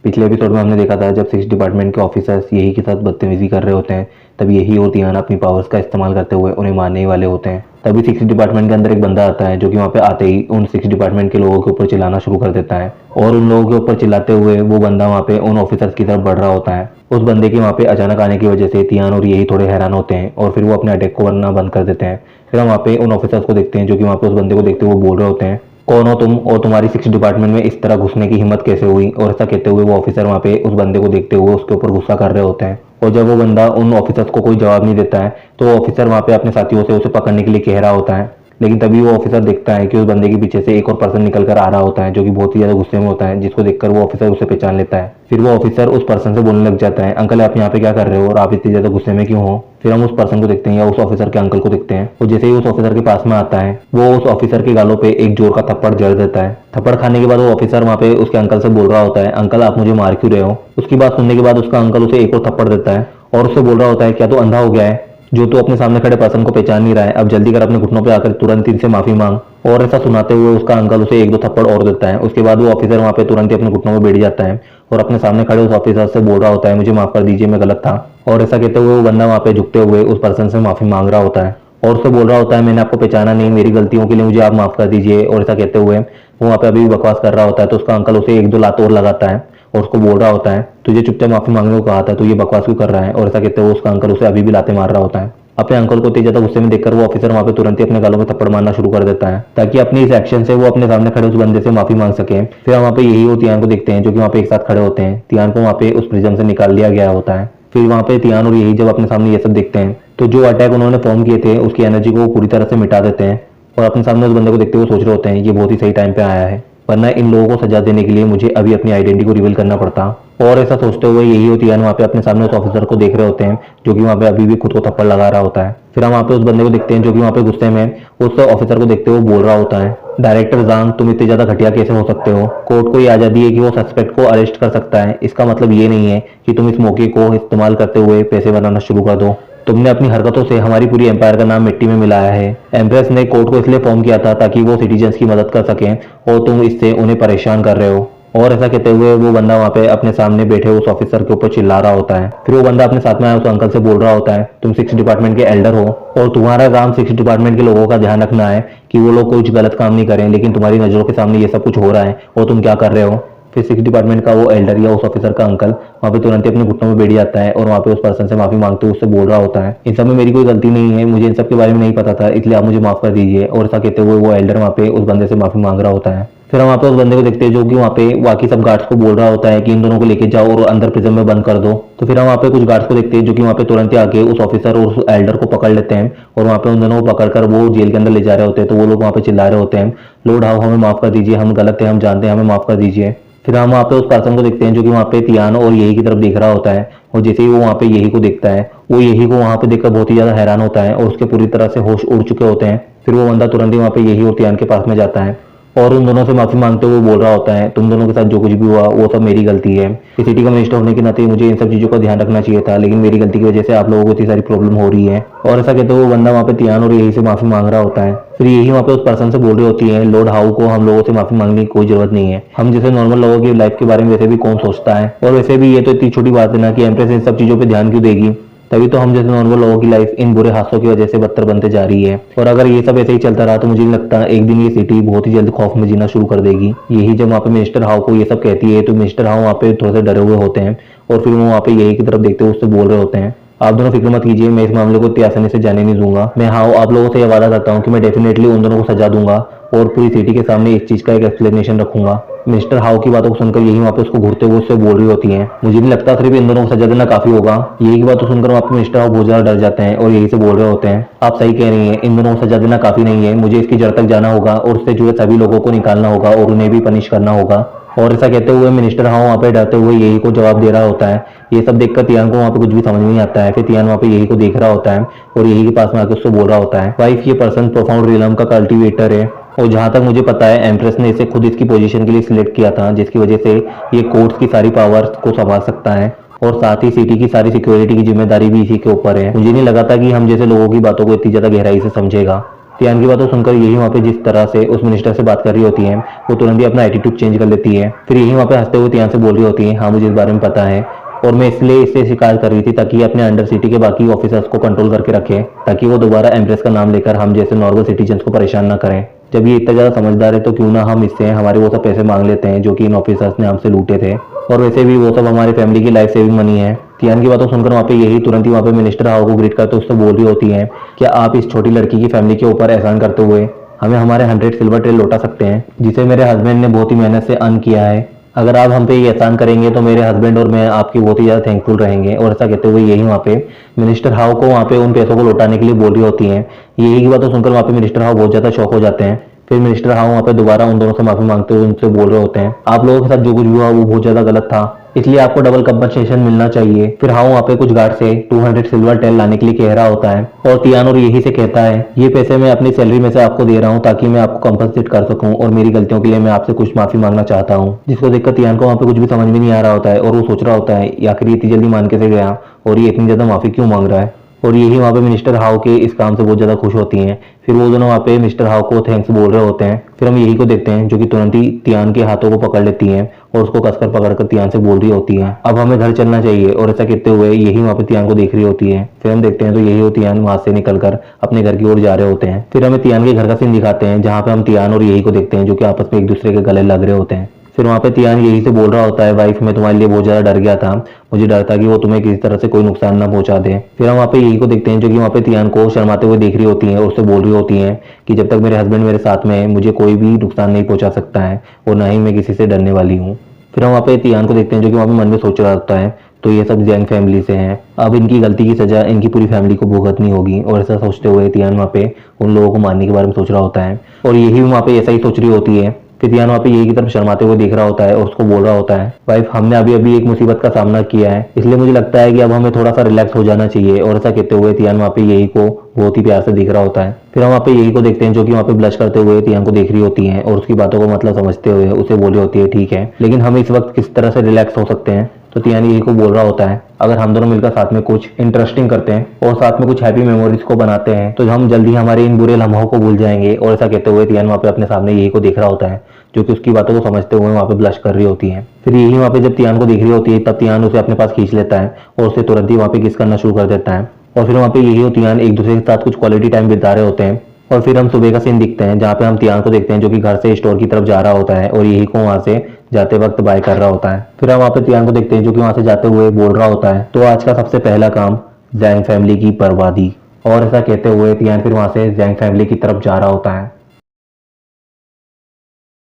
पिछले एपिसोड में हमने देखा था जब सिक्स डिपार्टमेंट के ऑफिसर्स यही के साथ बदतमीजी कर रहे होते हैं, तब यही और तियान अपनी पावर्स का इस्तेमाल करते हुए उन्हें मारने ही वाले होते हैं। तभी सिक्स डिपार्टमेंट के अंदर एक बंदा आता है जो कि वहाँ पे आते ही उन सिक्स डिपार्टमेंट के लोगों के ऊपर चिल्लाना शुरू कर देता है और उन लोगों के ऊपर चिल्लाते हुए वो बंदा वहाँ पे उन ऑफिसर्स की तरफ बढ़ रहा होता है। उस बंदे के वहाँ पे अचानक आने की वजह से तियान और यही थोड़े हैरान होते हैं और फिर वो अपने अटैक को करना बंद कर देते हैं। फिर हम वहाँ पे उन ऑफिसर्स को देखते हैं जो कि वहाँ पे उस बंदे को देखते हुए बोल रहे होते हैं, कौन हो तुम और तुम्हारी सिक्स डिपार्टमेंट में इस तरह घुसने की हिम्मत कैसे हुई। और ऐसा कहते हुए वो ऑफिसर वहाँ पे उस बंदे को देखते हुए उसके ऊपर गुस्सा कर रहे होते हैं। और जब वो बंदा उन ऑफिसर्स को कोई जवाब नहीं देता है तो ऑफिसर वहाँ पे अपने साथियों से उसे पकड़ने के लिए कह रहा होता है, लेकिन तभी वो ऑफिसर देखता है कि उस बंदे के पीछे से एक और पर्सन निकल कर आ रहा होता है जो कि बहुत ही ज्यादा गुस्से में होता है, जिसको देखकर वो ऑफिसर उसे पहचान लेता है। फिर वो ऑफिसर उस पर्सन से बोलने लग जाता है, अंकल आप यहाँ पे क्या कर रहे हो और आप इतनी ज्यादा गुस्से में क्यों हो। फिर हम उस पर्सन को देखते हैं या उस ऑफिसर के अंकल को देखते हैं, और जैसे ही उस ऑफिसर के पास में आता है वो उस ऑफिसर के गालों पे एक जोर का थप्पड़ जड़ देता है। थप्पड़ खाने के बाद वो ऑफिसर वहाँ पे उसके अंकल से बोल रहा होता है, अंकल आप मुझे मार क्यों रहे हो। उसकी बात सुनने के बाद उसका अंकल उसे एक और थप्पड़ देता है और उससे बोल रहा होता है, क्या तू अंधा हो गया है जो तू अपने सामने खड़े पर्सन को पहचान नहीं रहा है, अब जल्दी कर अपने घुटनों पे आकर तुरंत इनसे माफी मांग। और ऐसा सुनाते हुए उसका अंकल उसे एक दो थप्पड़ और देता है। उसके बाद वो ऑफिसर वहाँ पे तुरंत ही अपने घुटनों में बैठ जाता है और अपने सामने खड़े उस ऑफिसर से बोल रहा होता है, मुझे माफ कर दीजिए मैं गलत था। और ऐसा कहते हुए वो बंदा वहाँ पे झुकते हुए उस पर्सन से माफी मांग रहा होता है और उससे बोल रहा होता है, मैंने आपको पहचाना नहीं, मेरी गलतियों के लिए मुझे आप माफ कर दीजिए। और ऐसा कहते हुए वो वहाँ पे अभी भी बकवास कर रहा होता है तो उसका अंकल उसे एक दो लात और लगाता है और उसको बोल रहा होता है, तुझे चुपचाप माफी मांगने को कहा था, तो ये बकवास क्यों कर रहा है। और ऐसा कहते हुए उसका अंकल उसे अभी भी लाते मार रहा होता है। अपने अंकल को तेज ज्यादा गुस्से में देखकर वो ऑफिसर वहाँ पे तुरंत ही अपने गालों में थप्पड़ मारना शुरू कर देता है ताकि अपनी इस एक्शन से वो अपने सामने खड़े उस बंदे से माफी मांग सके। फिर हम वहाँ पे यही और तियान को देखते हैं जो कि वहाँ पे एक साथ खड़े होते हैं। तियान को वहाँ पे उस प्रिज्म से निकाल लिया गया होता है। फिर वहाँ पे तियान और यही जब अपने सामने ये सब देखते हैं तो जो अटैक उन्होंने फॉर्म किए थे उसकी एनर्जी को पूरी तरह से मिटा देते हैं और अपने सामने उस बंदे को देखते हुए सोच रहे होते हैं, ये बहुत ही सही टाइम पे आया है, वरना इन लोगों को सजा देने के लिए मुझे अभी अपनी आइडेंटिटी को रिवील करना पड़ता। और ऐसा सोचते हुए यही और तियान वहाँ पे अपने सामने उस ऑफिसर को देख रहे होते हैं जो कि वहाँ पे अभी भी खुद को थप्पड़ लगा रहा होता है। फिर हम वहाँ पे उस बंदे को देखते हैं जो कि वहाँ पे गुस्से में उस ऑफिसर को देखते हुए बोल रहा होता है, डायरेक्टर जान तुम इतने ज्यादा घटिया कैसे हो सकते हो, कोर्ट को ये आजादी है कि वो सस्पेक्ट को अरेस्ट कर सकता है, इसका मतलब ये नहीं है कि तुम इस मौके को इस्तेमाल करते हुए पैसे बनाना शुरू कर दो। तुमने अपनी हरकतों से हमारी पूरी एम्पायर का नाम मिट्टी में मिलाया है। एम्प्रेस ने कोर्ट को इसलिए फॉर्म किया था ताकि वो सिटीजन्स की मदद कर सकें और तुम इससे उन्हें परेशान कर रहे हो। और ऐसा कहते हुए वो बंदा वहाँ पे अपने सामने बैठे उस ऑफिसर के ऊपर चिल्ला रहा होता है। फिर वो बंदा अपने साथ में आए उस अंकल से बोल रहा होता है, तुम सिक्स डिपार्टमेंट के एल्डर हो और तुम्हारा काम सिक्स डिपार्टमेंट के लोगों का ध्यान रखना है कि वो लोग कुछ गलत काम नहीं करें, लेकिन तुम्हारी नजरों के सामने ये सब कुछ हो रहा है और तुम क्या कर रहे हो। फिर सिक्स डिपार्टमेंट का वो एल्डर या उस ऑफिसर का अंकल वहाँ पे तुरंत ही अपने घुटनों में बैठ जाता है और वहाँ पे उस पर्सन से माफी मांगते हुए उससे बोल रहा होता है, इन सब में मेरी कोई गलती नहीं है, मुझे इन सब के बारे में नहीं पता था, इसलिए आप मुझे माफ कर दीजिए। और ऐसा कहते हुए वो एल्डर वहाँ पे उस बंदे से माफी मांग रहा होता है। फिर हम वहाँ पे उस बंदे को देखते हैं जो कि वहाँ पे बाकी सब गार्ड्स को बोल रहा होता है कि इन दोनों को लेके जाओ और अंदर प्रिजन में बंद कर दो। तो फिर हम वहाँ पे कुछ गार्ड्स को देखते हैं जो कि वहाँ पे तुरंत ही आके उस ऑफिसर और उस एल्डर को पकड़ लेते हैं और वहाँ पे उन दोनों को पकड़कर वो जेल के अंदर ले जा रहे होते हैं। तो वो लोग वहाँ पे चिल्ला रहे होते हैं, लॉर्ड हाउ हमें माफ कर दीजिए, हम गलत है, हम जानते हैं, हमें माफ कर दीजिए। फिर हम वहाँ पे उस पर्सन को देखते हैं जो कि वहाँ पे तियान और यही की तरफ देख रहा होता है और जैसे ही वो वहाँ पे यही को देखता है वो यही को वहाँ पे देखकर बहुत ही ज्यादा हैरान होता है और उसके पूरी तरह से होश उड़ चुके होते हैं। फिर वो बंदा तुरंत ही वहाँ पे यही और तियान के पास में जाता है और उन दोनों से माफी मांगते हुए बोल रहा होता है, तुम दोनों के साथ जो कुछ भी हुआ वो सब मेरी गलती है, इस सिटी का मिनिस्टर होने के नाते मुझे इन सब चीजों का ध्यान रखना चाहिए था, लेकिन मेरी गलती की वजह से आप लोगों को इतनी सारी प्रॉब्लम हो रही है। और ऐसा कहते हुए वो बंदा वहाँ पे तियान और यही से माफी मांग रहा होता है। फिर यही वहाँ पे उस पर्सन से बोल रही होती है, लॉर्ड हाउ को हम लोगों से माफी मांगने की कोई जरूरत नहीं है, हम जैसे नॉर्मल लोगों की लाइफ के बारे में वैसे भी कौन सोचता है, और वैसे भी ये तो इतनी छोटी बात है ना कि एम्प्रेस इन सब चीजों पर ध्यान क्यों देगी, तभी तो हम जैसे नॉर्मल लोगों की लाइफ इन बुरे हादसों की वजह से बदतर बनते जा रही है। और अगर ये सब ऐसे ही चलता रहा तो मुझे नहीं लगता एक दिन ये सिटी बहुत ही जल्द खौफ में जीना शुरू कर देगी। यही जब वहाँ पे मिनिस्टर हाउ को ये सब कहती है तो मिनिस्टर हाउ वहाँ पे थोड़े से डरे हुए होते हैं और फिर वो वहाँ पे यही की तरफ देखते हुए उससे बोल रहे होते हैं, आप दोनों फिक्र मत कीजिए, मैं इस मामले को इतनी आसानी से जाने नहीं दूंगा, मैं हाउ आप लोगों से यह वादा करता हूँ कि मैं डेफिनेटली उन दोनों को सजा दूंगा और पूरी सिटी के सामने इस चीज का एक एक्सप्लेनेशन रखूंगा। मिस्टर हाउ की बातों को सुनकर यही वहाँ पे उसको घूरते हुए उससे बोल रही होती है, मुझे नहीं लगता सिर्फ इन दोनों को सजा देना काफी होगा। यही की बातों सुनकर वहाँ पे मिस्टर हाउ बहुत ज्यादा डर जाते हैं और यही से बोल रहे होते हैं, आप सही कह रही हैं, इन दोनों को सजा देना काफी नहीं है, मुझे इसकी जड़ तक जाना होगा और उससे जुड़े सभी लोगों को निकालना होगा और उन्हें भी पनिश करना होगा। और ऐसा कहते हुए मिनिस्टर हाउ वहाँ पे डरते हुए यही को जवाब दे रहा होता है। ये सब देखकर तियान को वहाँ पे कुछ भी समझ नहीं आता है। फिर तियान वहाँ पे यही को देख रहा होता है और यही के पास में आकर उससे बोल रहा होता है, वाइफ ये पर्सन प्रोफाउंड रियलम का कल्टीवेटर है और जहां तक मुझे पता है एम्प्रेस ने इसे खुद इसकी पोजीशन के लिए सिलेक्ट किया था, जिसकी वजह से ये कोर्ट्स की सारी पावर्स को संभाल सकता है और साथ ही सिटी की सारी सिक्योरिटी की जिम्मेदारी भी इसी के ऊपर है। मुझे नहीं लगा था कि हम जैसे लोगों की बातों को इतनी ज्यादा गहराई से समझेगा। तियान की बातों सुनकर यही वहाँ पे जिस तरह से उस मिनिस्टर से बात कर रही होती है, वो तुरंत ही अपना एटीट्यूड चेंज कर लेती है। फिर यही वहाँ पे हंसते हुए तियान से बोल रही होती है, हाँ मुझे इस बारे में पता है और मैं इसलिए इससे शिकायत कर रही थी ताकि ये अपने अंडर सिटी के बाकी ऑफिसर्स को कंट्रोल करके रखे, ताकि वो दोबारा एम्प्रेस का नाम लेकर हम जैसे नॉर्मल सिटीजन्स को परेशान ना करें। जब ये इतना ज़्यादा समझदार है तो क्यों ना हम इससे हमारे वो सब पैसे मांग लेते हैं जो कि इन ऑफिसर्स ने हमसे लूटे थे, और वैसे भी वो सब हमारी फैमिली की लाइफ सेविंग मनी है। तियान की बातों सुनकर वहाँ पे यही तुरंत ही वहाँ पे मिनिस्टर हाओ को ग्रीट करते उससे बोल रही होती है, क्या आप इस छोटी लड़की की फैमिली के ऊपर एहसान करते हुए हमें हमारे 100 सिल्वर ट्रेल लौटा सकते हैं जिसे मेरे हस्बैंड ने बहुत ही मेहनत से अर्न किया है। अगर आप हम पे ये एहसान करेंगे तो मेरे हस्बैंड और मैं आपकी बहुत ही ज़्यादा थैंकफुल रहेंगे। और ऐसा कहते हुए यही वहाँ पे मिनिस्टर हाउ को वहाँ पे उन पैसों को लौटाने के लिए बोल रही होती हैं। यही की बातों सुनकर वहाँ पे मिनिस्टर हाउ बहुत ज़्यादा शॉक हो जाते हैं। फिर मिनिस्टर हाउ वहाँ पे दोबारा उन दोनों से माफी मांगते हुए उनसे बोल रहे होते हैं, आप लोगों के साथ जो कुछ भी हुआ वो बहुत ज़्यादा गलत था, इसलिए आपको डबल कंपनसेशन मिलना चाहिए। फिर हाउ वहाँ पे कुछ गार्ड से 200 सिल्वर टेल लाने के लिए कह रहा होता है और तियान और यही से कहता है, ये पैसे मैं अपनी सैलरी में से आपको दे रहा हूँ ताकि मैं आपको कंपनसेट कर सकूं और मेरी गलतियों के लिए मैं आपसे कुछ माफी मांगना चाहता हूँ। जिसको देखकर तियान को वहाँ पे कुछ भी समझ में नहीं आ रहा होता है और वो सोच रहा होता है आखिर ये इतनी जल्दी मान कैसे गया और ये इतनी ज्यादा माफी क्यों मांग रहा है। और यही वहाँ पे मिस्टर हाउ के इस काम से बहुत ज़्यादा खुश होती हैं। फिर वो दोनों वहाँ पे मिस्टर हाउ को थैंक्स बोल रहे होते हैं। फिर हम यही को देखते हैं जो कि तुरंत ही तियान के हाथों को पकड़ लेती हैं और उसको कसकर पकड़कर तियान से बोल रही होती हैं, अब हमें घर चलना चाहिए। और ऐसा कहते हुए यही वहाँ पे तियान को देख रही होती है। फिर हम देखते हैं तो यही वो तियान वहाँ से निकलकर अपने घर की ओर जा रहे होते हैं। फिर हमें तियान के घर का सीन दिखाते हैं जहाँ पे हम तियान और यही को देखते हैं जो कि आपस में एक दूसरे के गले लग रहे होते हैं। फिर वहाँ पे तियान यही से बोल रहा होता है, वाइफ मैं तुम्हारे लिए बहुत ज़्यादा डर गया था, मुझे डर था कि वो तुम्हें किसी तरह से कोई नुकसान ना पहुंचा दे। फिर हम वहाँ पे यही को देखते हैं जो कि वहाँ पे तियान को शर्माते हुए देख रही होती हैं और उससे बोल रही होती हैं कि जब तक मेरे हस्बैंड मेरे साथ में है मुझे कोई भी नुकसान नहीं पहुंचा सकता है और ना ही मैं किसी से डरने वाली हूँ। फिर हम वहाँ पे तियान को देखते हैं जो कि वहाँ पे मन में सोच रहा होता है, तो ये सब जैंग फैमिली से हैं, अब इनकी गलती की सजा इनकी पूरी फैमिली को भुगतनी होगी। और ऐसा सोचते हुए तियान वहाँ पे उन लोगों को मारने के बारे में सोच रहा होता है और यही वहाँ पे ऐसा ही सोच रही होती है। फिर तियान वहाँ पे यही की तरफ शर्माते हुए देख रहा होता है और उसको बोल रहा होता है, वाइफ हमने अभी अभी एक मुसीबत का सामना किया है, इसलिए मुझे लगता है कि अब हमें थोड़ा सा रिलैक्स हो जाना चाहिए। और ऐसा कहते हुए तियान वहाँ पे यही को बहुत ही प्यार से देख रहा होता है। फिर हम वहाँ पे यही को देखते हैं जो कि वहाँ पे ब्लश करते हुए तियान को देख रही होती है और उसकी बातों को मतलब समझते हुए उसे बोल रही होती है, ठीक है लेकिन हम इस वक्त किस तरह से रिलैक्स हो सकते हैं। तो तियान यही को बोल रहा होता है, अगर हम दोनों मिलकर साथ में कुछ इंटरेस्टिंग करते हैं और साथ में कुछ हैप्पी मेमोरीज को बनाते हैं तो हम जल्दी हमारे इन बुरे लम्हों को भूल जाएंगे। और ऐसा कहते हुए तियान वहाँ पे अपने सामने यही को देख रहा होता है जो कि उसकी बातों को समझते हुए वहाँ पे ब्लश कर रही होती है। फिर यही वहाँ पे जब तियान को देख रही होती है तब तियान उसे अपने पास खींच लेता है और उसे तुरंत ही वहाँ पे किस करना शुरू कर देता है। और फिर वहाँ पे यही और तियान एक दूसरे के साथ कुछ क्वालिटी टाइम बिता रहे होते हैं। और फिर हम सुबह का सीन दिखते हैं जहाँ पे हम तियान को देखते हैं जो कि घर से स्टोर की तरफ जा रहा होता है और यही को वहाँ से जाते वक्त बाय कर रहा होता है। फिर हम वहाँ पे तियान को देखते हैं जो कि वहाँ से जाते हुए बोल रहा होता है, तो आज का सबसे पहला काम जैंग फैमिली की बर्बादी। और ऐसा कहते हुए तियान फिर वहाँ से जैंग फैमिली की तरफ जा रहा होता है।